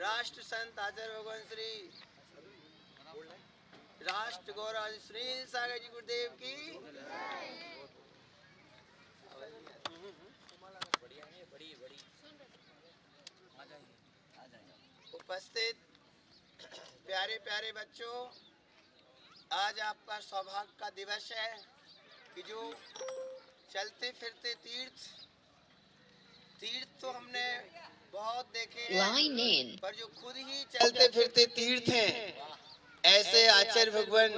राष्ट्र संत आचार्य भगवान श्री राष्ट्र गौरव श्री सागर जी गुरुदेव की उपस्थित प्यारे प्यारे बच्चों, आज आपका सौभाग्य का दिवस है कि जो चलते फिरते तीर्थ तो हमने बहुत देखे हैं, पर जो खुद ही चलते फिरते तीर्थ हैं, ऐसे आचार्य भगवान।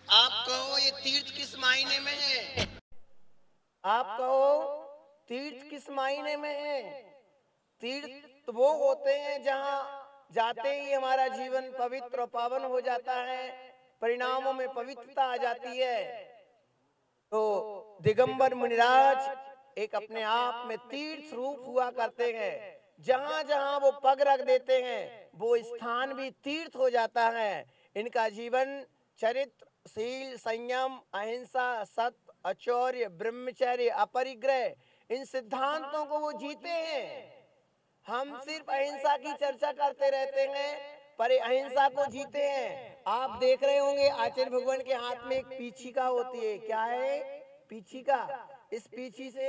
आप कहो ये तीर्थ किस मायने में है? आप कहो तीर्थ किस मायने में है? तीर्थ वो होते हैं जहाँ जाते ही हमारा जीवन पवित्र और पावन हो जाता है, परिणामों में पवित्रता आ जाती है। तो दिगंबर मुनिराज एक अपने आप में तीर्थ रूप हुआ करते हैं। जहां जहां वो पग रख देते हैं वो स्थान भी तीर्थ हो जाता है। इनका जीवन चरित्र, शील, संयम, अहिंसा, सत्य, अचौर्य, ब्रह्मचर्य, अपरिग्रह, इन सिद्धांतों को वो जीते हैं। हम सिर्फ अहिंसा की चर्चा करते रहते हैं, पर अहिंसा को जीते हैं। आप देख रहे होंगे आचार्य भगवान के हाथ में एक पीछिका होती है। क्या है? पीछिका। इस पीछी से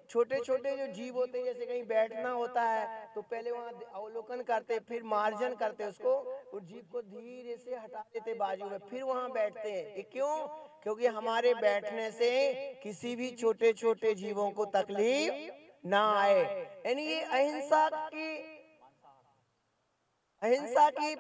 छोटे छोटे जो जीव होते हैं, जैसे कहीं बैठना होता है तो पहले वहां अवलोकन करते, फिर मार्जन करते उसको, उस जीव को धीरे से हटा देते बाजू में, फिर वहां बैठते हैं। ये क्यों? क्योंकि हमारे बैठने से किसी भी छोटे छोटे जीवों को तकलीफ ना आए। यानी ये अहिंसा की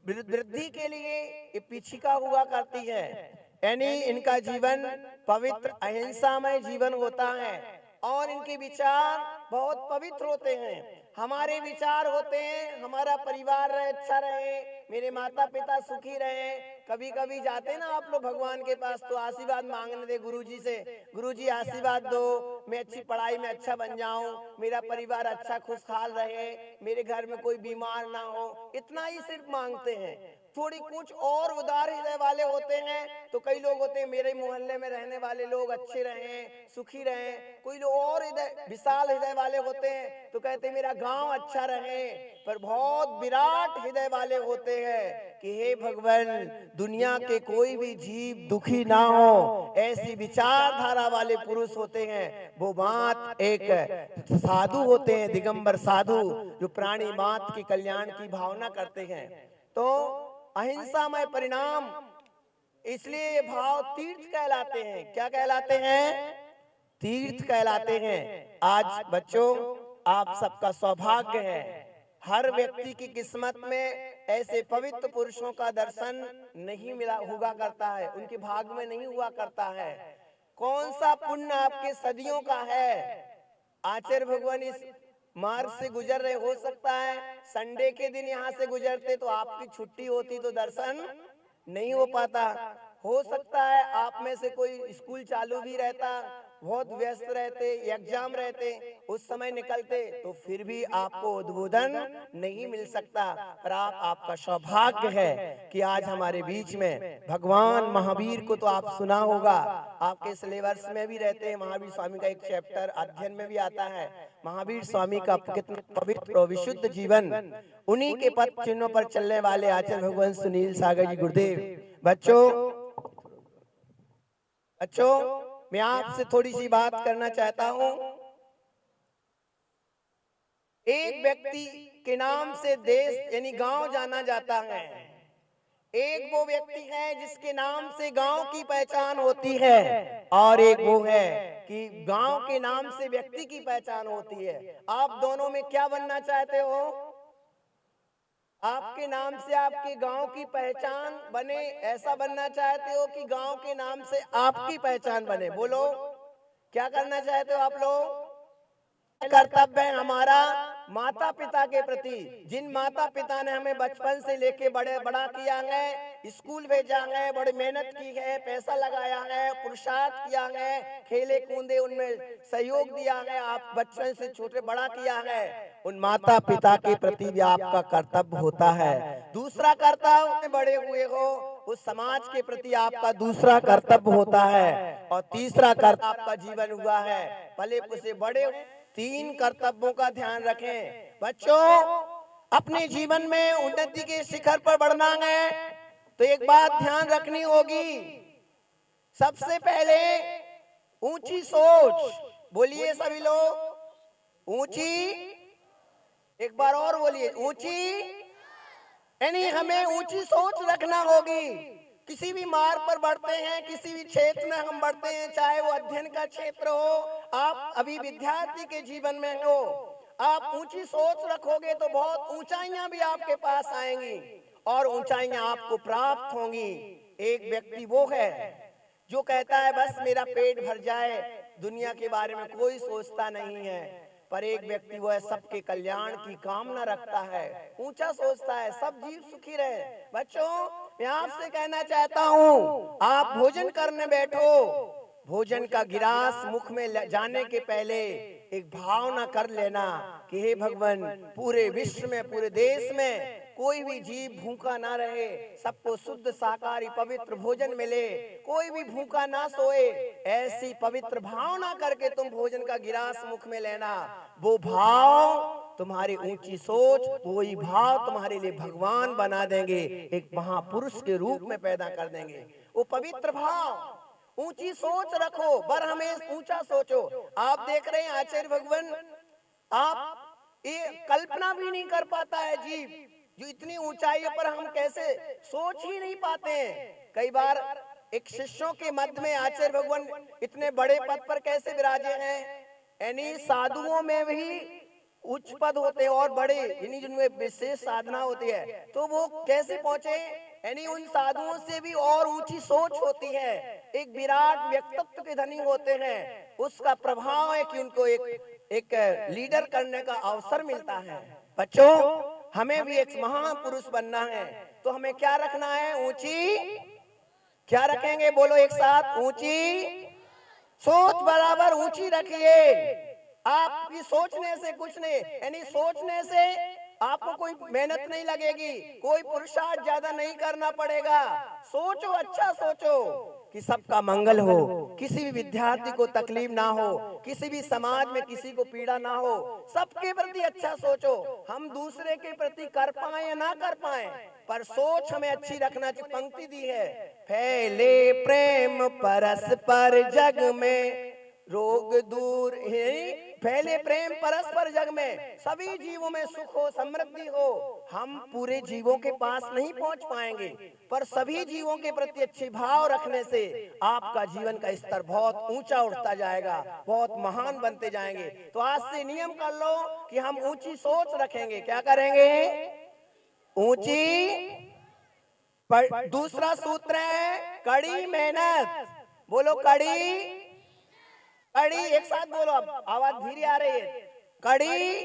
वृद्धि के लिए ये पीछिका हुआ करती है। यानी इनका जीवन पवित्र अहिंसामय जीवन होता है और इनके विचार बहुत पवित्र होते हैं। हमारे विचार होते हैं हमारा परिवार रहे, अच्छा रहे, मेरे माता पिता सुखी रहे। कभी कभी जाते ना आप लोग भगवान के पास तो आशीर्वाद मांगने दे गुरुजी से, गुरुजी आशीर्वाद दो, मैं अच्छी पढ़ाई में अच्छा बन जाऊं, मेरा परिवार अच्छा खुशहाल रहे, मेरे घर में कोई बीमार ना हो, इतना ही सिर्फ मांगते हैं। थोड़ी कुछ और उदार हृदय वाले होते हैं तो कई लोग होते हैं मेरे मोहल्ले में रहने वाले लोग अच्छे रहें, सुखी रहें। कोई लोग और विशाल हृदय वाले होते हैं तो कहते हैं मेरा गांव अच्छा रहे। पर बहुत विराट हृदय वाले होते हैं कि हे भगवान, दुनिया के कोई भी जीव दुखी ना हो, ऐसी विचारधारा वाले पुरुष होते हैं। वो बात एक साधु होते हैं, दिगंबर साधु, जो प्राणी मात्र के कल्याण की भावना करते हैं। तो अहिंसामय परिणाम, इसलिए ये भाव तीर्थ कहलाते हैं। क्या कहलाते हैं? तीर्थ कहलाते हैं। आज बच्चों, आप सबका सौभाग्य है, हर व्यक्ति की किस्मत में ऐसे पवित्र पुरुषों का दर्शन नहीं मिला हुआ करता है, उनके भाग में नहीं हुआ करता है। कौन सा पुण्य आपके सदियों का है? आचार्य भगवान इस मार्ग से गुजर रहे, हो सकता है संडे के दिन यहाँ से गुजरते तो आपकी छुट्टी होती तो दर्शन नहीं हो पाता। हो सकता है आप में से कोई स्कूल चालू भी रहता, बहुत व्यस्त रहते, एग्जाम रहते, उस समय निकलते तो फिर भी आपको उद्बोधन नहीं मिल सकता। पर आपका सौभाग्य है कि आज हमारे बीच में भगवान महावीर को तो आप सुना होगा, आपके सिलेबस में भी रहते हैं। महावीर स्वामी का एक चैप्टर अध्ययन में भी आता है। महावीर स्वामी का कितना पवित्र और विशुद्ध जीवन, उन्हीं के पथ चिन्हों पर चलने वाले आचार्य भगवान सुनील सागर जी गुरुदेव। बच्चों मैं आपसे थोड़ी सी बात करना चाहता हूं। एक व्यक्ति के नाम से देश यानी गांव जाना जाता है। एक वो व्यक्ति है जिसके नाम से गांव की पहचान होती है, और एक वो है कि गांव के नाम से व्यक्ति की पहचान होती है। आप दोनों में क्या बनना चाहते हो? आपके नाम से आपके गांव की पहचान बने, ऐसा बनना चाहते हो कि गांव के नाम से आपकी पहचान बने? बोलो, क्या करना चाहते हो आप लोग? कर्तव्य है हमारा माता पिता के प्रति। जिन माता पिता ने हमें बचपन से लेके बड़ा किया है, स्कूल भेजा है, बड़ी मेहनत की है, पैसा लगाया है, पुरुषार्थ किया है, खेले कूदे उनमें सहयोग दिया है, आप बचपन से छोटे बड़ा किया है, उन माता पिता के प्रति भी आपका कर्तव्य होता है। दूसरा कर्तव्य, बड़े हुए हो उस समाज के प्रति आपका दूसरा कर्तव्य होता है। और तीसरा कर्तव्य आपका जीवन हुआ है, भले से बड़े। तीन कर्तव्यों का ध्यान रखें बच्चों। अपने जीवन में उन्नति के शिखर पर बढ़ना है तो एक बात ध्यान रखनी होगी। सबसे पहले ऊंची सोच। बोलिए सभी लोग, ऊंची। एक बार और बोलिए, ऊंची। यानी हमें ऊंची सोच रखना होगी। किसी भी मार्ग पर बढ़ते हैं, किसी भी क्षेत्र में हम बढ़ते हैं, चाहे वो अध्ययन का क्षेत्र हो, आप अभी विद्यार्थी के जीवन में हो, आप ऊंची सोच रखोगे तो बहुत ऊंचाइयां भी आपके पास आएंगी और ऊंचाइयां आपको प्राप्त होंगी। एक व्यक्ति वो है जो कहता है बस मेरा पेट भर जाए, दुनिया के बारे में कोई सोचता नहीं है। पर एक व्यक्ति वो है सबके कल्याण की कामना रखता है, ऊंचा सोचता है, सब जीव सुखी रहे। बच्चों, मैं आपसे कहना चाहता हूँ, आप भोजन करने बैठो, भोजन का गिलास मुख में जाने के पहले एक भावना कर लेना कि हे भगवान, पूरे विश्व में, पूरे देश में कोई भी जीव भूखा ना रहे, सबको शुद्ध शाकाहारी पवित्र भोजन मिले, कोई भी भूखा ना सोए। ऐसी पवित्र भावना करके तुम भोजन का गिलास मुख में लेना। वो भाव तुम्हारी ऊंची सोच, वही भाव तुम्हारे लिए भगवान बना देंगे, एक महापुरुष के रूप में पैदा कर देंगे। वो पवित्र भाव, ऊंची सोच रखो, बर हमें ऊंचा सोचो। आप देख रहे हैं आचार्य भगवान, आप ये कल्पना भी नहीं कर पाता है जीव, जो इतनी ऊंचाई पर हम कैसे सोच ही नहीं पाते हैं। कई बार एक शिष्यों के मध्य में आचार्य भगवान इतने बड़े पद पर कैसे विराजे हैं। यानी साधुओं में भी उच्च पद होते हैं और बड़े, यानी जिनमें विशेष साधना होती है, तो वो कैसे पहुंचे। यानी उन साधुओं से भी और ऊंची सोच होती है, एक विराट व्यक्तित्व के धनी होते हैं। उसका प्रभाव है कि उनको एक लीडर करने का अवसर मिलता है। बच्चों, हमें भी एक महापुरुष बनना है तो हमें क्या रखना है, ऊंची। क्या रखेंगे, बोलो एक साथ, ऊंची सोच बराबर ऊंची रखिए। आपकी सोचने से कुछ नहीं, यानी सोचने से आपको कोई मेहनत नहीं लगेगी, कोई पुरुषार्थ ज्यादा नहीं करना पड़ेगा। सोचो, अच्छा सोचो कि सबका मंगल हो, किसी भी विद्यार्थी को तकलीफ ना हो, किसी भी समाज में किसी को पीड़ा ना हो, सबके प्रति अच्छा सोचो। हम दूसरे के प्रति कर पाए या ना कर पाए, पर सोच हमें अच्छी रखना चाहिए। पंक्ति दी है, फैले प्रेम परस्पर जग में, रोग दूर है, फैले प्रेम परस्पर जग में, सभी जीवों में सुख हो, समृद्धि हो। हम पूरे जीवों के पास नहीं पहुंच पाएंगे, पर सभी जीवों के प्रति अच्छे भाव रखने से आपका जीवन का स्तर बहुत ऊंचा उठता जाएगा, बहुत महान बनते जाएंगे। तो आज से नियम कर लो कि हम ऊंची सोच रखेंगे। क्या करेंगे, ऊंची। दूसरा सूत्र है कड़ी मेहनत। बोलो कड़ी। कड़ी एक साथ बोलो, अब आवाज धीरे आ रही है। कड़ी,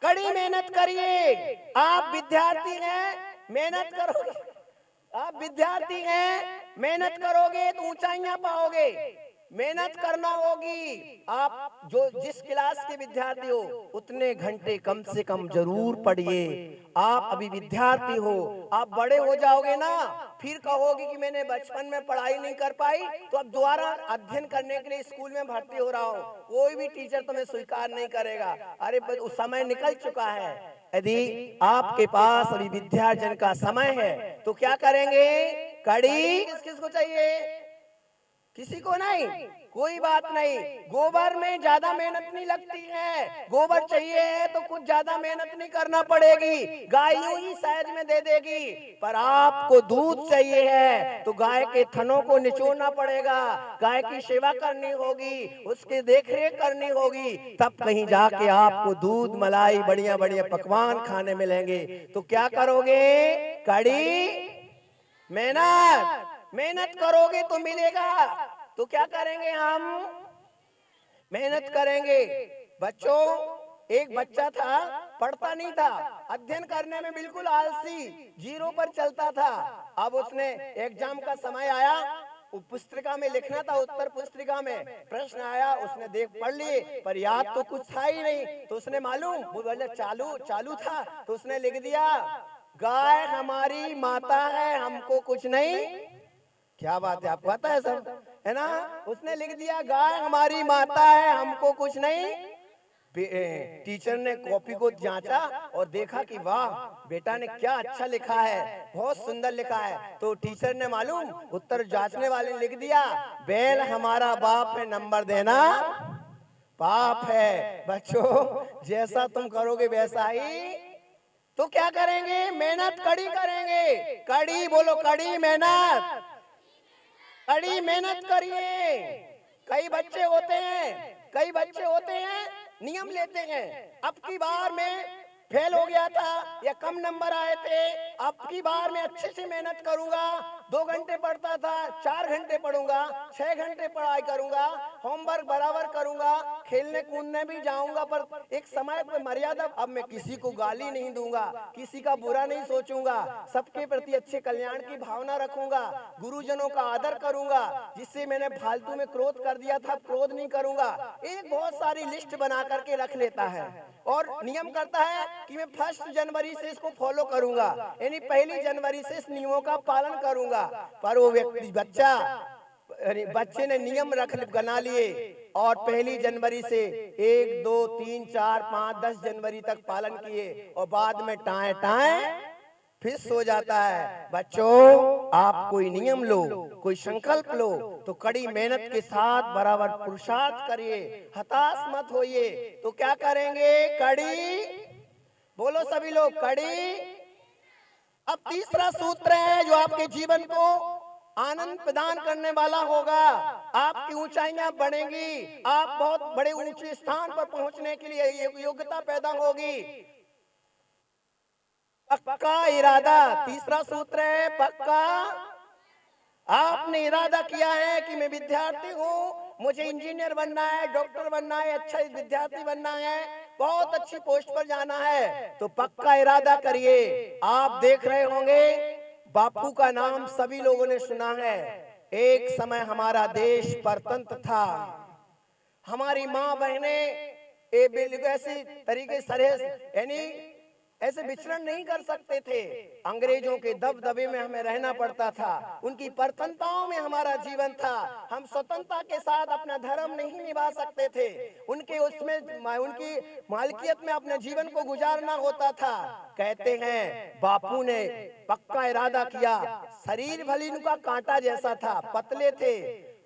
कड़ी मेहनत करिए। आप विद्यार्थी हैं, मेहनत करोगे, आप विद्यार्थी हैं, मेहनत करोगे तो ऊंचाइयां पाओगे। मेहनत करना होगी। आप जो जिस क्लास के विद्यार्थी हो उतने घंटे कम से कम जरूर पढ़िए। आप अभी विद्यार्थी हो, आप बड़े हो जाओगे ना, फिर कहोगे कि मैंने बचपन में पढ़ाई नहीं कर पाई, तो अब दोबारा अध्ययन करने के लिए स्कूल में भर्ती हो रहा हूँ, कोई भी टीचर तुम्हें स्वीकार नहीं करेगा। अरे उस समय निकल चुका है। यदि आपके पास अभी विद्यार्जन का समय है तो क्या करेंगे, कड़ी। किस किस को चाहिए, किसी को नहीं, कोई बात नहीं। गोबर में ज्यादा मेहनत नहीं लगती है, गोबर चाहिए है तो कुछ ज्यादा मेहनत नहीं करना पड़ेगी, गाय यूं ही सहज में दे देगी। पर आपको दूध चाहिए है तो गाय के थनों को निचोड़ना पड़ेगा, गाय की सेवा करनी होगी, उसकी देखरेख करनी होगी, तब कहीं जाके आपको दूध मलाई बढ़िया बढ़िया पकवान खाने मिलेंगे। तो क्या करोगे, कड़ी मेहनत। मेहनत करोगे तो मिलेगा। तो क्या करेंगे, हम मेहनत करेंगे। बच्चों, एक बच्चा था, पढ़ता नहीं था, अध्ययन करने में बिल्कुल आलसी, जीरो पर चलता था। अब उसने एग्जाम का समय आया, पुस्तिका में लिखना था, उत्तर पुस्तिका में प्रश्न आया, उसने देख पढ़ लिए, पर याद तो कुछ था ही नहीं। तो उसने मालूम, वो बोले चालू चालू था, तो उसने लिख दिया, गाय हमारी माता है, हमको कुछ नहीं। क्या बात है, आपको पता है सब, है ना। उसने लिख दिया, गाय हमारी माता है, हमको कुछ नहीं टीचर ने कॉपी को जांचा और देखा कि वाह बेटा ने क्या अच्छा लिखा है, बहुत सुंदर लिखा है। तो टीचर ने मालूम उत्तर जांचने वाले ने लिख दिया, बैल हमारा बाप है, नंबर देना पाप है। बच्चों जैसा तुम करोगे वैसा ही तो क्या करेंगे, मेहनत कड़ी करेंगे। कड़ी बोलो, कड़ी मेहनत, कड़ी मेहनत करिए। कई बच्चे होते हैं नियम लेते हैं, अब की बार में फेल हो गया था या कम नंबर आए थे, अब की बार में अच्छे से मेहनत करूंगा, 2 घंटे पढ़ता था 4 घंटे पढ़ूंगा, 6 घंटे पढ़ाई करूंगा, होमवर्क बराबर करूंगा, खेलने कूदने भी जाऊंगा, पर एक समय पर मर्यादा। अब मैं किसी को गाली नहीं दूंगा, किसी का बुरा नहीं सोचूंगा, सबके प्रति अच्छे कल्याण की भावना रखूंगा, गुरुजनों का आदर करूंगा, जिससे मैंने फालतू में क्रोध कर दिया था क्रोध नहीं करूंगा। एक बहुत सारी लिस्ट बना करके रख लेता है और नियम करता है कि मैं 1 जनवरी से इसको फॉलो करूंगा, यानी 1 जनवरी से इस नियमों का पालन करूंगा। पर वो व्यक्ति बच्चे ने नियम बना लिए और 1 जनवरी से 1 2 3 4 5 10 जनवरी तक पालन किए और बाद में टाए टाए फिर सो जाता है। बच्चों आप कोई नियम लो, कोई संकल्प लो तो कड़ी मेहनत के साथ बराबर पुरुषार्थ करिए, हताश मत होइए। तो क्या करेंगे, कड़ी बोलो सभी लोग, कड़ी। अब तीसरा सूत्र है जो आपके जीवन को आनंद प्रदान करने वाला होगा। आपकी ऊंचाइयां बढ़ेंगी, आप बहुत बड़े ऊंचे स्थान पर पहुंचने के लिए योग्यता पैदा होगी। पक्का इरादा, तीसरा सूत्र है पक्का। आपने इरादा किया है कि मैं विद्यार्थी हूँ, मुझे इंजीनियर बनना है, डॉक्टर बनना है, अच्छा विद्यार्थी बनना है, बहुत अच्छी पोस्ट पर जाना है, तो पक्का इरादा करिए। आप देख रहे होंगे बापू का नाम सभी लोगों ने सुना है। एक समय हमारा देश परतंत्र था, हमारी माँ बहने ऐसी तरीके से यानी ऐसे विचरण नहीं कर सकते थे, अंग्रेजों के दबदबे में हमें रहना पड़ता था, उनकी परतंत्रताओं में हमारा जीवन था, हम स्वतंत्रता के साथ अपना धर्म नहीं निभा सकते थे, उनकी मालकियत में अपने जीवन को गुजारना होता था। कहते हैं बापू ने पक्का इरादा किया, शरीर भले उनका कांटा जैसा था, पतले थे,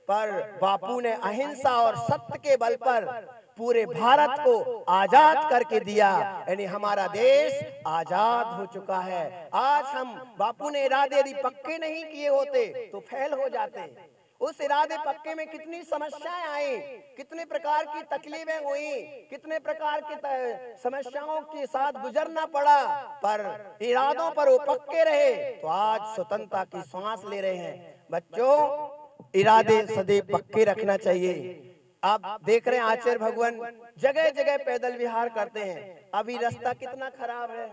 पर बापू ने अहिंसा और सत्य के बल पर पूरे भारत को आजाद करके दिया, यानी हमारा देश आजाद हो चुका है। आज हम बापू ने इरादे यदि पक्के नहीं किए होते तो फेल हो जाते। उस इरादे पक्के में कितनी समस्याएं आई, कितने प्रकार की तकलीफें हुई, कितने प्रकार की समस्याओं के साथ गुजरना पड़ा, पर इरादों पर वो पक्के रहे तो आज स्वतंत्रता की सांस ले रहे हैं। बच्चों इरादे सदैव पक्के रखना चाहिए। आप देख रहे हैं आचार्य भगवान जगह जगह पैदल विहार करते हैं। अभी रास्ता कितना खराब है,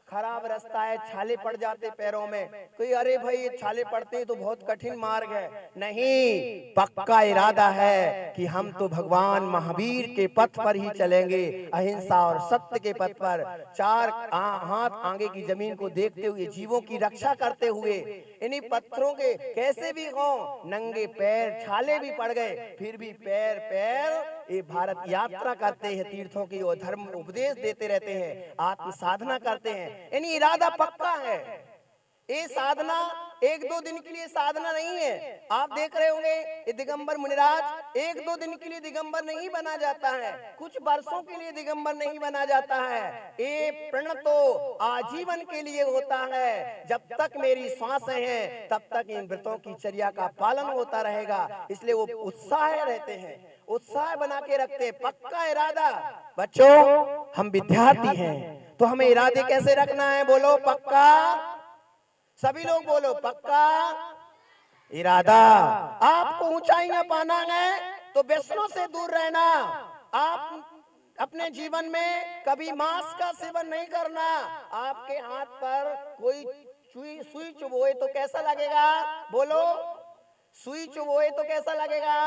खराब रास्ता है, छाले पड़ जाते पैरों में, कोई अरे भाई ये छाले पड़ते हैं तो बहुत कठिन मार्ग है। नहीं, पक्का इरादा है कि हम तो भगवान महावीर के पथ पर ही चलेंगे, अहिंसा और सत्य के पथ पर, चार हाथ आगे की जमीन को देखते हुए, जीवों की रक्षा करते हुए, इन्हीं पत्थरों के कैसे भी हो, नंगे पैर छाले भी पड़ गए फिर भी पैर पैर ये भारत यात्रा करते हैं, तीर्थों की और धर्म उपदेश देते रहते हैं, आत्म साधना करते हैं, यानी इरादा पक्का है। ये साधना 1-2 दिन के लिए साधना नहीं है। आप देख रहे होंगे ये दिगंबर मुनिराज 1-2 दिन के लिए दिगंबर नहीं बना जाता है, कुछ वर्षों के लिए दिगंबर नहीं बना जाता है। ये प्रण तो आजीवन के लिए होता है, जब तक मेरी सांसें हैं तब तक इन व्रतों की चर्या का पालन होता रहेगा। इसलिए वो उत्साह रहते हैं, उत्साह बना के रखते हैं, पक्का इरादा। बच्चों हम विद्यार्थी हैं तो हमें इरादे कैसे रखना है, बोलो पक्का, सभी लोग बोलो पक्का इरादा। आपको ऊंचाइयां पाना है तो व्यसनों से दूर रहना। आप अपने जीवन में कभी मांस का सेवन नहीं करना। आपके हाथ पर कोई सुई चुभोए तो कैसा लगेगा, बोलो सुई चुभोए तो कैसा लगेगा,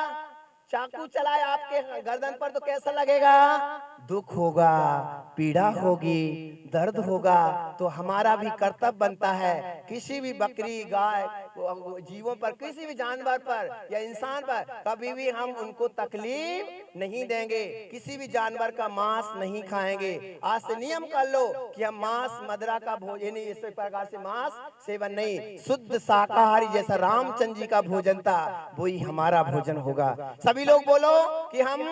चाकू चलाए आपके गर्दन पर तो कैसा लगेगा, दुख होगा, पीड़ा होगी, दर्द होगा। तो हमारा भी कर्तव्य बनता है, किसी भी बकरी गाय जीवों पर, किसी भी जानवर पर या इंसान पर कभी भी हम उनको तकलीफ नहीं देंगे, किसी भी जानवर का मांस नहीं खाएंगे। आज से नियम कर लो कि हम मांस मदिरा का भोजन, इस प्रकार से मांस सेवन नहीं, शुद्ध शाकाहारी जैसा रामचंद्र जी का भोजन था वही हमारा भोजन होगा। सभी लोग बोलो कि हम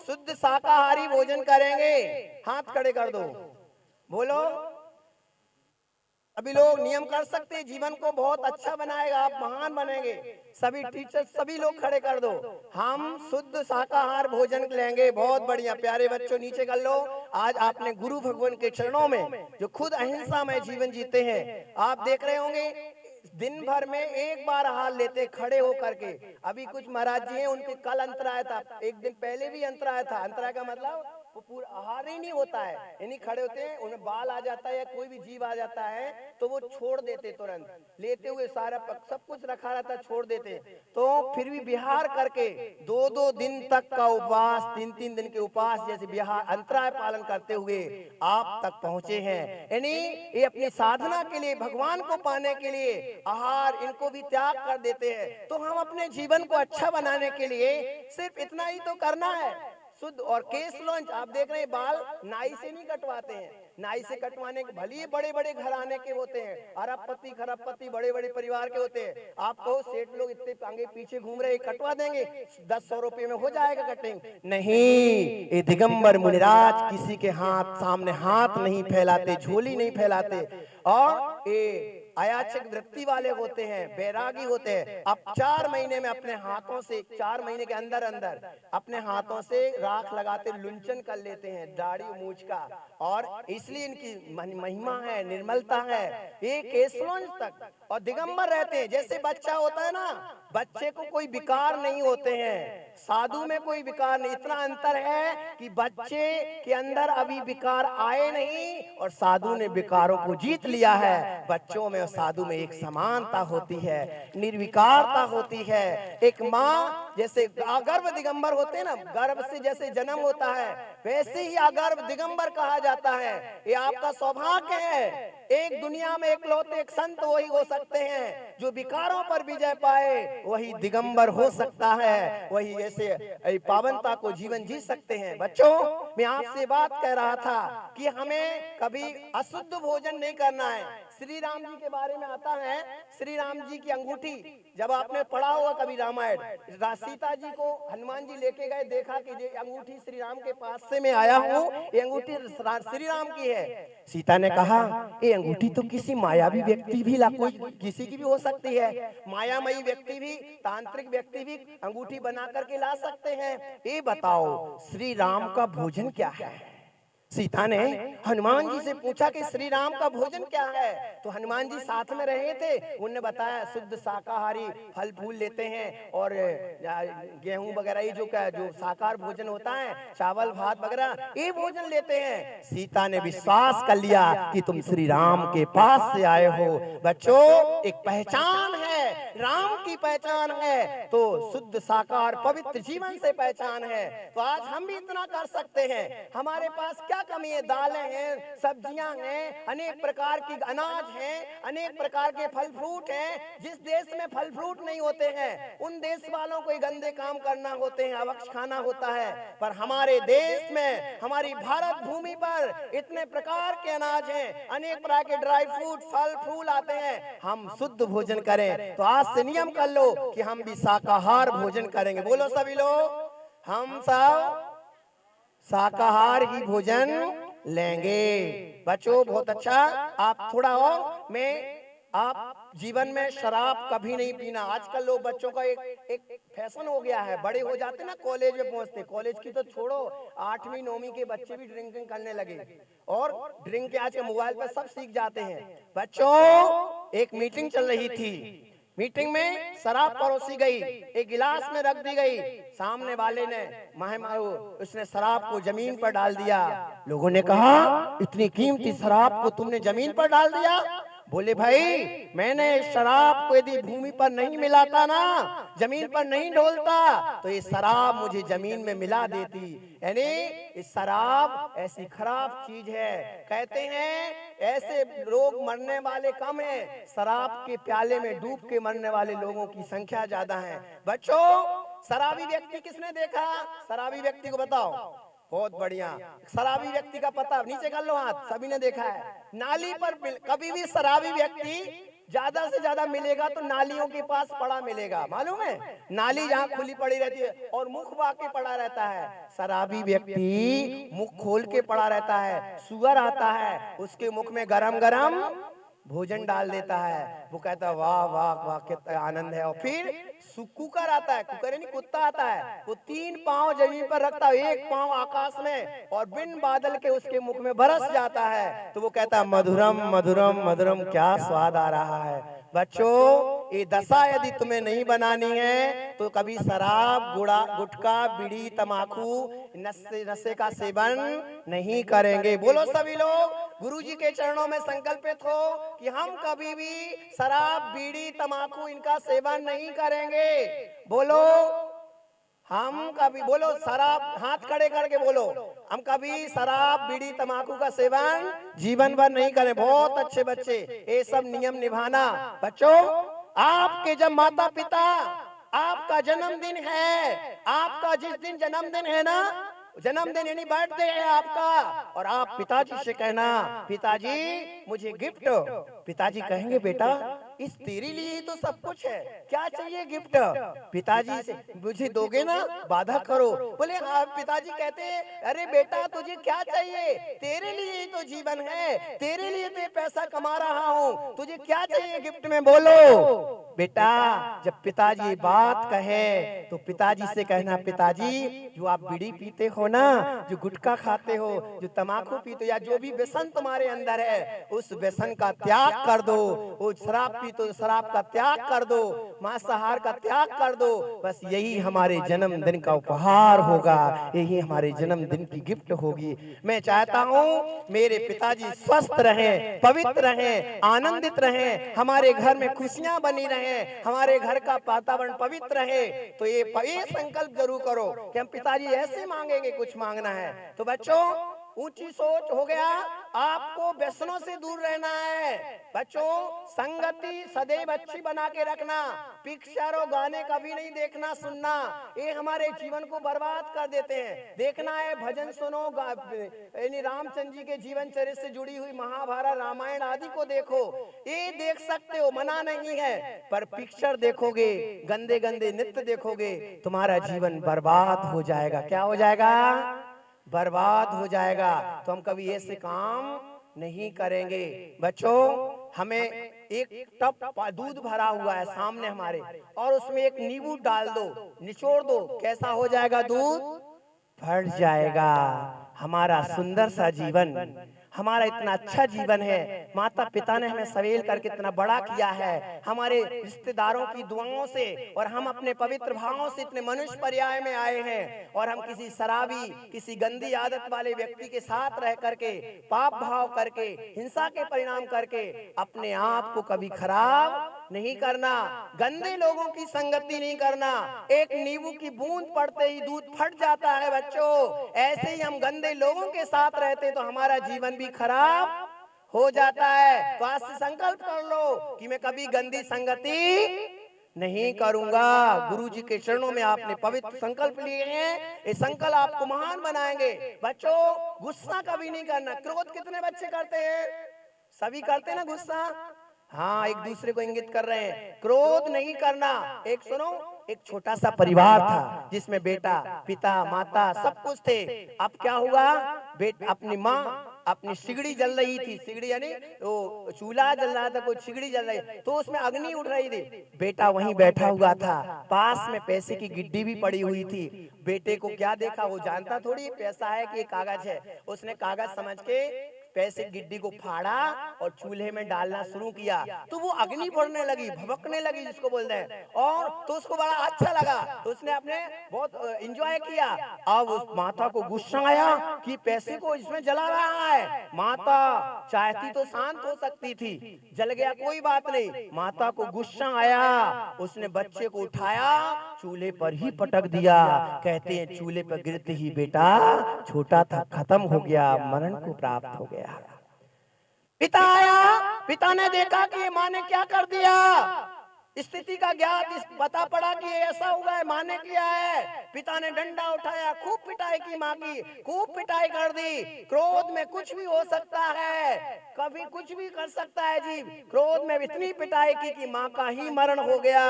शुद्ध शाकाहारी भोजन करेंगे। हाथ खड़े कर दो, बोलो। सभी लोग नियम कर सकते हैं, जीवन को बहुत अच्छा बनाएगा, आप महान बनेंगे। सभी टीचर, सभी लोग खड़े कर दो, हम शुद्ध शाकाहार भोजन लेंगे। बहुत बढ़िया, प्यारे बच्चों नीचे कर लो। आज आपने गुरु भगवान के चरणों में जो खुद अहिंसा में जीवन जीते हैं, आप देख रहे होंगे दिन भर में एक बार आहार लेते खड़े होकर के। अभी कुछ महाराज जी हैं, उनके कल अंतराय था, एक दिन पहले भी अंतराय था। अंतराय का मतलब वो पूरा आहार ही नहीं होता है, यानी खड़े होते हैं, उन्हें बाल आ जाता है या कोई भी जीव आ जाता है तो वो छोड़ देते, तुरंत लेते हुए सारा सब कुछ रखा रहता छोड़ देते। तो फिर भी बिहार करके 2-2 दिन तक का उपवास, 3-3 दिन के उपवास जैसे बिहार अंतराय पालन करते हुए आप तक पहुंचे हैं। यानी ये अपनी साधना के लिए, भगवान को पाने के लिए आहार इनको भी त्याग कर देते हैं। तो हम अपने जीवन को अच्छा बनाने के लिए सिर्फ इतना ही तो करना है, शुद्ध। और केस लॉन्च आप देख रहे हैं, बाल नाई से नहीं कटवाते हैं, नाई से कटवाने के भले बड़े बड़े घराने के होते हैं, अरबपति खरबपति बड़े बड़े परिवार के होते हैं। आप कहो सेठ लोग इतने आगे पीछे घूम रहे, कटवा देंगे 10-100 रुपए में हो जाएगा कटिंग, नहीं। ये दिगंबर मुनिराज किसी के हाथ सामने हाथ नहीं फैलाते, झोली नहीं फैलाते, और ये अयाचक वृत्ति वाले होते हैं, बैरागी होते हैं। अब 4 महीने में अपने हाथों से, 4 महीने के अंदर अंदर अपने हाथों से राख लगाते, लुंचन कर लेते हैं दाढ़ी मूछ का, और इसलिए इनकी महिमा है, निर्मलता है, ये केसलोंज तक। और दिगंबर रहते हैं, जैसे बच्चा होता है ना, बच्चे को कोई विकार नहीं होते हैं, साधु में कोई विकार नहीं। इतना अंतर है कि बच्चे के अंदर अभी विकार आए नहीं और साधु ने विकारों को जीत लिया है। बच्चों में और साधु में एक समानता होती है, निर्विकारता होती है। एक माँ जैसे अगर्भ दिगंबर होते हैं ना, गर्भ से जैसे जन्म होता है वैसे ही अगर्भ दिगंबर कहा जाता है। ये आपका सौभाग्य है, एक दुनिया में एकलौते एक संत वही हो सकते हैं जो विकारों पर विजय पाए, वही दिगंबर हो सकता है, वही ऐसे पावनता को जीवन जी सकते हैं। बच्चों, मैं आपसे बात कह रहा था कि हमें कभी अशुद्ध भोजन नहीं करना है। श्री राम जी के बारे में आता है, श्री राम जी की अंगूठी, जब आपने पढ़ा होगा कभी रामायण, सीता जी को हनुमान जी लेके गए, देखा कि ये अंगूठी श्री राम के पास से मैं आया हूँ, ये अंगूठी श्री राम की है। सीता ने कहा ये अंगूठी तो किसी मायावी व्यक्ति भी कोई किसी की भी हो सकती है, मायामयी व्यक्ति भी, तांत्रिक व्यक्ति भी अंगूठी बना करके ला सकते हैं, ये बताओ श्री राम का भोजन क्या है। सीता ने हनुमान जी से पूछा कि श्री राम का भोजन क्या है, तो हनुमान जी साथ में रहे थे, उन्होंने बताया शुद्ध शाकाहारी फल फूल लेते हैं और गेहूं वगैरह, ये जो शाकाहार भोजन होता है, चावल भात वगैरह, ये भोजन लेते हैं। सीता ने विश्वास कर लिया कि तुम श्री राम के पास से आए हो। बच्चों, एक पहचान है, राम की पहचान है, तो शुद्ध शाकाहार पवित्र जीवन से पहचान है। तो आज हम भी इतना कर सकते हैं। हमारे पास क्या कमी है, दालें हैं, सब्जियां हैं, अनेक प्रकार की अनाज हैं, अनेक प्रकार के फल फ्रूट हैं। जिस देश में फल फ्रूट नहीं होते हैं उन देश वालों को गंदे काम करना होते हैं, अवक्ष खाना होता है, पर हमारे देश में, हमारी भारत भूमि पर इतने प्रकार के अनाज हैं, अनेक प्रकार के ड्राई फ्रूट फल फूल आते हैं। हम शुद्ध भोजन करें। तो आज से नियम कर लो कि हम भी शाकाहार भोजन करेंगे। बोलो सभी लोग, हम सब शाकाहार ही भोजन लेंगे। बच्चों, बहुत अच्छा। आप थोड़ा और, मैं आप जीवन में शराब कभी नहीं पीना। आजकल लोग, बच्चों का एक फैशन हो गया है, बड़े हो जाते ना कॉलेज में पहुंचते, कॉलेज की तो छोड़ो, 8वीं 9वीं के बच्चे भी ड्रिंकिंग करने लगे, और ड्रिंक के आज के मोबाइल पर सब सीख जाते हैं। बच्चों, एक मीटिंग चल रही थी, मीटिंग में शराब परोसी गई, एक गिलास में रख दी गई, सामने वाले ने उसने शराब को जमीन पर डाल दिया। लोगों ने कहा इतनी कीमती शराब को तुमने जमीन पर डाल दिया। बोले भाई मैंने शराब को यदि भूमि पर नहीं मिलाता ना, जमीन पर नहीं ढोलता, तो ये शराब मुझे जमीन में मिला देती। यानी ये शराब ऐसी खराब चीज है। कहते हैं ऐसे लोग मरने वाले कम हैं, शराब के प्याले में डूब के मरने वाले लोगों की संख्या ज्यादा है। बच्चों, शराबी व्यक्ति किसने देखा? शराबी व्यक्ति को बताओ। बहुत बढ़िया। शराबी व्यक्ति का पता नीचे कर लो हाथ, सभी ने देखा है। नाली पर कभी भी शराबी व्यक्ति ज्यादा से ज्यादा मिलेगा तो नालियों के पास पड़ा मिलेगा, मालूम है? नाली जहाँ खुली पड़ी रहती है और मुख बाके पड़ा रहता है। शराबी व्यक्ति मुख खोल के पड़ा रहता है। सुअर आता है, उसके मुख में गरम गरम भोजन डाल देता है। वो कहता है वाह वाह वाह कितना आनंद है। और फिर कुकर आता है, कुकर यानी कुत्ता आता है, वो 3 पांव जमीन पर रखता है, 1 पांव आकाश में, और बिन बादल के उसके मुख में बरस जाता है। तो वो कहता है मधुरम मधुरम मधुरम, क्या स्वाद आ रहा है। बच्चों, ये दशा यदि तुम्हें नहीं बनानी है तो कभी शराब, गुटखा, बीड़ी, तमाकू, नशे का सेवन नहीं करेंगे। बोलो सभी लोग गुरुजी के चरणों में संकल्पित हो कि हम कभी भी शराब, बीड़ी, तमाकू इनका सेवन नहीं करेंगे। बोलो हम कभी, बोलो शराब, हाथ खड़े करके बोलो, हम कभी शराब, बीड़ी, तमाकू का सेवन जीवन भर नहीं करें। बहुत अच्छे बच्चे, ये सब नियम निभाना। बच्चों, आपके जब माता पिता, आपका जन्मदिन है, आपका जिस दिन जन्मदिन है ना, जन्मदिन यानी बर्थडे है आपका, और आप पिताजी से कहना पिताजी मुझे गिफ्ट। पिताजी कहेंगे बेटा इस तेरे लिए तो सब कुछ है, क्या चाहिए गिफ्ट? पिताजी से मुझे दोगे ना, वादा करो। बोले हाँ। पिताजी कहते हैं अरे बेटा तुझे क्या चाहिए, तेरे लिए ही तो जीवन है, तेरे लिए तो पैसा कमा रहा हूँ, तुझे क्या चाहिए गिफ्ट में? बोलो बेटा। जब पिताजी बात कहे तो पिताजी से कहना पिताजी जो आप बीड़ी पीते हो ना, जो गुटखा खाते हो, जो तमाकू पीते हो, या जो भी व्यसन तुम्हारे अंदर है, उस व्यसन का त्याग कर दो। वो शराब पीते हो, शराब का त्याग कर दो, मांसाहार का त्याग कर दो। बस यही हमारे जन्मदिन का उपहार होगा, यही हमारे जन्मदिन की गिफ्ट होगी। मैं चाहता हूँ मेरे पिताजी स्वस्थ रहें, पवित्र रहें, आनंदित रहें, हमारे घर में खुशियां बनी रहें, हमारे घर का वातावरण पवित्र रहे। तो ये संकल्प जरूर करो कि हम पिताजी ऐसे मांगेंगे, कुछ मांगना है। तो बच्चों, ऊंची सोच हो गया, आपको व्यसनों से दूर रहना है। बच्चों, संगति सदैव अच्छी बना के रखना, पिक्चर और गाने कभी नहीं देखना सुनना, ये हमारे जीवन को बर्बाद कर देते हैं। देखना है भजन सुनो, यानी रामचंद्र जी के जीवन चरित्र से जुड़ी हुई महाभारत, रामायण आदि को देखो, ये देख सकते हो, मना नहीं है। पर पिक्चर देखोगे, गंदे गंदे नृत्य देखोगे, तुम्हारा जीवन बर्बाद हो जाएगा। क्या हो जाएगा? बर्बाद हो जाएगा। तो हम कभी ऐसे काम नहीं करेंगे। बच्चों, हमें एक टप दूध भरा हुआ है सामने हमारे, और उसमें एक नींबू डाल दो, निचोड़ दो, कैसा हो जाएगा? दूध फट जाएगा। हमारा सुंदर सा जीवन, हमारा इतना अच्छा जीवन है, माता पिता ने हमें सवेल करके इतना बड़ा किया है, हमारे रिश्तेदारों की दुआओं से, और हम अपने पवित्र भावों से इतने मनुष्य पर्याय में आए हैं, और हम किसी शराबी, किसी गंदी आदत वाले व्यक्ति के साथ रह करके, पाप भाव करके, हिंसा के परिणाम करके अपने आप को कभी खराब नहीं करना, गंदे लोगों की संगति नहीं करना। एक नींबू की बूंद पड़ते ही दूध फट जाता है। बच्चों, ऐसे ही हम गंदे लोगों के साथ रहते तो हमारा जीवन भी खराब हो जाता है। तो आज से संकल्प कर लो कि मैं कभी गंदी संगति नहीं करूंगा। गुरु जी के चरणों में आपने पवित्र संकल्प लिए हैं, ये संकल्प आपको महान बनाएंगे। बच्चों, गुस्सा कभी नहीं करना। क्रोध कितने बच्चे करते हैं? सभी करते हैं ना गुस्सा? हाँ, एक दूसरे को इंगित कर रहे हैं। क्रोध नहीं करना। एक सुनो, एक छोटा सा परिवार था जिसमें बेटा, पिता, माता सब कुछ थे। अब क्या हुआ? अपनी माँ, अपनी सिगड़ी जल रही थी, सिगड़ी यानी वो चूल्हा जल रहा था, कोई सिगड़ी जल रही, तो उसमें अग्नि उठ रही थी। बेटा वहीं बैठा हुआ था, पास में पैसे की गिड्डी भी पड़ी हुई थी। बेटे को क्या देखा, वो जानता थोड़ी पैसा है कि ये कागज है। उसने कागज समझ के पैसे गिड्डी को फाड़ा और चूल्हे में डालना शुरू किया, तो वो अग्नि बढ़ने लगी, भभकने लगी जिसको बोलते हैं, और तो उसको बड़ा अच्छा लगा, तो उसने अपने बहुत एंजॉय किया। अब उस माता को गुस्सा आया कि पैसे को इसमें जला रहा है। माता चाहती तो शांत हो सकती थी, जल गया कोई बात नहीं। माता को गुस्सा आया, उसने बच्चे को उठाया, चूल्हे पर ही पटक दिया। कहते हैं चूल्हे पर गिरते ही बेटा छोटा था, खत्म हो गया, मरण को प्राप्त हो गया। पिता आया, पिता ने देखा कि ये माँ ने क्या कर दिया, स्थिति का ज्ञात पता पड़ा कि ऐसा हुआ है, माँ ने किया है। पिता ने डंडा उठाया, खूब पिटाई की माँ की, खूब पिटाई कर दी। क्रोध में कुछ भी हो सकता है, कभी कुछ भी कर सकता है जीव। क्रोध में इतनी पिटाई की कि माँ का ही मरण हो गया।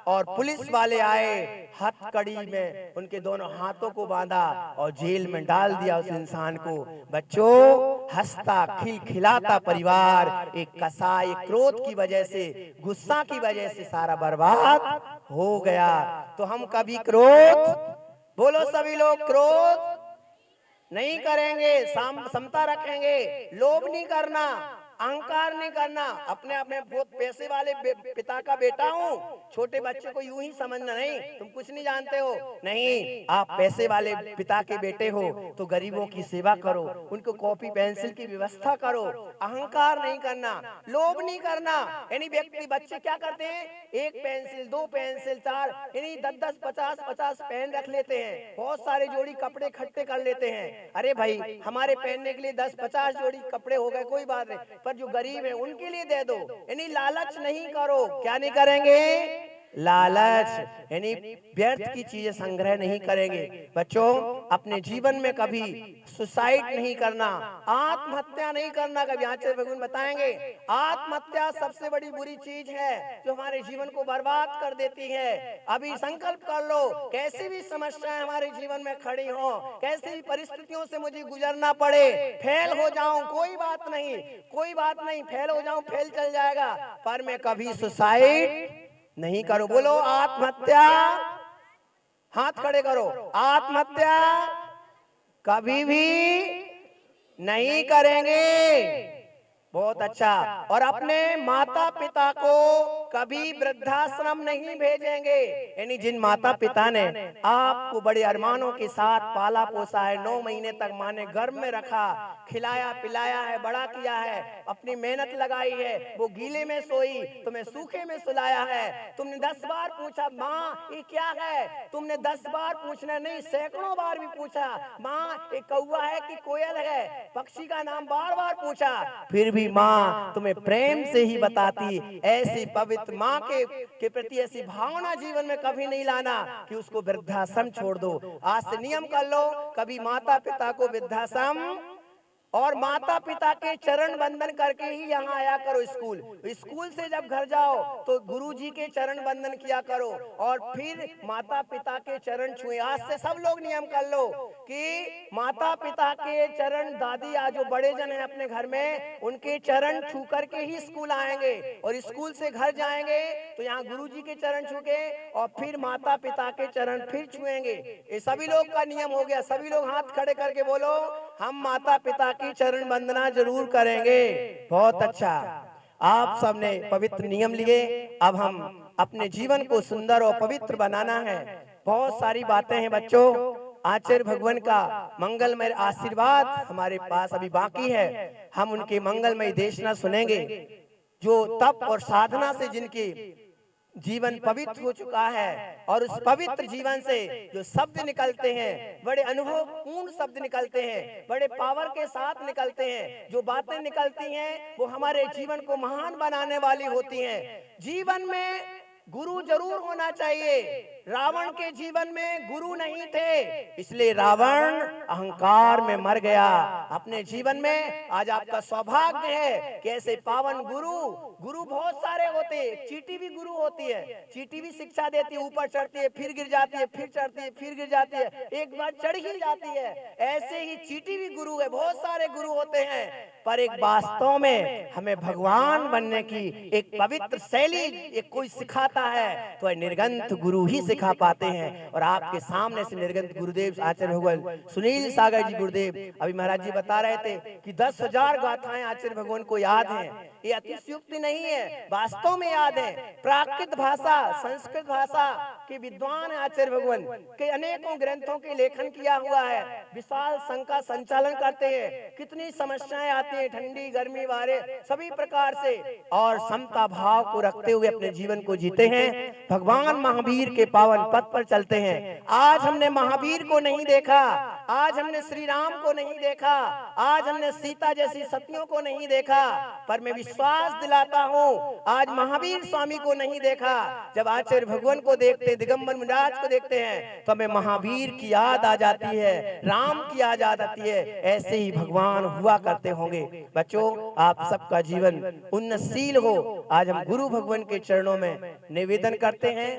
और पुलिस वाले आए, हथकड़ी में उनके दोनों हाथों को बांधा और जेल में डाल दिया उस इंसान को। बच्चों, हंसता खिलखिलाता परिवार एक कसाई क्रोध की वजह से, गुस्सा की वजह से सारा बर्बाद हो गया। तो हम कभी क्रोध, बोलो सभी लोग, क्रोध नहीं करेंगे, समता रखेंगे, लोभ नहीं करना, अहंकार नहीं करना। अपने आप में बहुत पैसे वाले पिता का बेटा हूँ, छोटे बच्चे को यूं ही समझना, नहीं तुम कुछ नहीं जानते हो, नहीं, आप पैसे वाले पिता के बेटे हो तो गरीबों की सेवा करो, उनको कॉपी पेंसिल की व्यवस्था करो। अहंकार नहीं करना, लोभ नहीं करना। यानी व्यक्ति, बच्चे क्या करते हैं, एक पेंसिल, दो पेंसिल, चार, यानी 10-10, 50-50 पेन रख लेते हैं, बहुत सारे जोड़ी कपड़े इकट्ठे कर लेते हैं। अरे भाई, हमारे पहनने के लिए 10-50 जोड़ी कपड़े हो गए, कोई बात नहीं, पर जो गरीब है उनके लिए दे दो। यानी लालच नहीं करो। क्या नहीं करेंगे, लालच, यानी व्यर्थ की चीजें संग्रह नहीं करेंगे। बच्चों, अपने जीवन में कभी सुसाइड नहीं करना, आत्महत्या नहीं करना कभी। आचार्य भगवान बताएंगे, आत्महत्या सबसे बड़ी बुरी चीज है जो हमारे जीवन को बर्बाद कर देती है। अभी संकल्प कर लो, कैसी भी समस्याएं हमारे जीवन में खड़ी हो, कैसी भी परिस्थितियों से मुझे गुजरना पड़े, फेल हो जाऊं कोई बात नहीं, कोई बात नहीं, फेल हो जाऊं, फेल चल जाएगा, पर मैं कभी सुसाइड नहीं करो। बोलो आत्महत्या, हाथ खड़े करो, आत्महत्या कभी भी नहीं करेंगे। बहुत अच्छा। और अपने माता पिता को कभी वृद्धाश्रम नहीं भेजेंगे। यानी जिन माता पिता ने आपको बड़े अरमानों के साथ पाला पोसा है, 9 महीने तक माँ ने गर्भ में रखा, खिलाया पिलाया है, बड़ा किया है, अपनी मेहनत लगाई है, वो गीले में सोई, तुम्हें सूखे में सुलाया है, तुमने 10 बार पूछा माँ ये क्या है, तुमने 10 बार पूछना नहीं, सैकड़ों बार भी पूछा, माँ ये कौवा है कि कोयल है, पक्षी का नाम बार बार पूछा, फिर भी माँ तुम्हें प्रेम से ही बताती। ऐसी पवित्र माँ के प्रति ऐसी भावना जीवन में कभी नहीं लाना कि उसको वृद्धाश्रम छोड़ दो। आज से नियम कर लो, कभी माता पिता को वृद्धाश्रम, और माता पिता के चरण बंदन करके ही यहाँ आया करो। स्कूल, स्कूल से जब घर जाओ तो गुरु जी के चरण बंदन किया करो और फिर माता पिता के चरण छुए। आज से सब लोग नियम कर लो कि माता पिता के चरण, दादी आज जो बड़े जन हैं अपने घर में, उनके चरण छू करके ही स्कूल आएंगे, और स्कूल से घर जाएंगे तो यहाँ गुरु जी के चरण छू के और फिर माता पिता के चरण फिर छुएंगे। ये सभी लोग का नियम हो गया। सभी लोग हाथ खड़े करके बोलो, हम माता पिता की चरण वंदना जरूर करेंगे। बहुत अच्छा, आप सबने पवित्र नियम लिए। अब हम अपने जीवन को सुंदर और पवित्र बनाना है। बहुत सारी बातें हैं बच्चों, आचार्य भगवान का मंगलमय आशीर्वाद हमारे पास अभी बाकी है। हम उनके मंगलमय देशना सुनेंगे, जो तप और साधना से जिनकी जीवन पवित्र हो चुका है, और उस पवित्र जीवन से जो शब्द निकलते हैं, बड़े अनुभव पूर्ण शब्द निकलते हैं, बड़े पावर के साथ निकलते हैं, जो बातें निकलती हैं वो हमारे जीवन को महान बनाने वाली होती हैं। जीवन में गुरु जरूर होना चाहिए। रावण के जीवन में गुरु नहीं थे, इसलिए रावण अहंकार में मर गया। अपने जीवन में आज आपका सौभाग्य है कि ऐसे पावन गुरु, गुरु बहुत सारे होते हैं, चींटी भी गुरु होती है, चींटी भी शिक्षा देती है, ऊपर चढ़ती है फिर गिर जाती है, फिर चढ़ती है फिर गिर जाती है, एक बार चढ़ ही जाती है। ऐसे ही चींटी भी गुरु है, बहुत सारे गुरु होते हैं। पर एक वास्तव में हमें भगवान बनने की एक पवित्र शैली एक कोई सिखाता है तो निर्गंथ गुरु ही सिखा पाते हैं। और आपके सामने से निर्गंथ गुरुदेव आचार्य भगवान सुनील सागर जी गुरुदेव अभी महाराज जी बता रहे थे कि 10,000 गाथाएं आचार्य भगवान को याद हैं। ये अतिशयोक्ति नहीं है, वास्तव में याद है। प्राकृत भाषा संस्कृत भाषा के विद्वान आचार्य भगवान के अनेकों ग्रंथों के लेखन किया हुआ है। विशाल संघ का संचालन करते हैं। कितनी समस्याएं आती हैं, ठंडी गर्मी बारे सभी प्रकार से, और समता भाव को रखते हुए अपने जीवन को जीते हैं। भगवान महावीर के पावन पथ पर चलते हैं। आज हमने महावीर को नहीं देखा, आज हमने श्री राम को नहीं देखा, आज हमने सीता जैसी सतियों को नहीं देखा, पर मैं विश्वास दिलाता हूँ आज महावीर स्वामी को नहीं देखा। जब आचार्य भगवान को देखते, दिगंबर मुनिराज को देखते हैं तो हमें महावीर की याद आ जाती है, राम की याद आ जाती है। ऐसे ही भगवान हुआ करते होंगे। बच्चों, आप सबका जीवन उन्नतशील हो। आज हम गुरु भगवान के चरणों में निवेदन करते हैं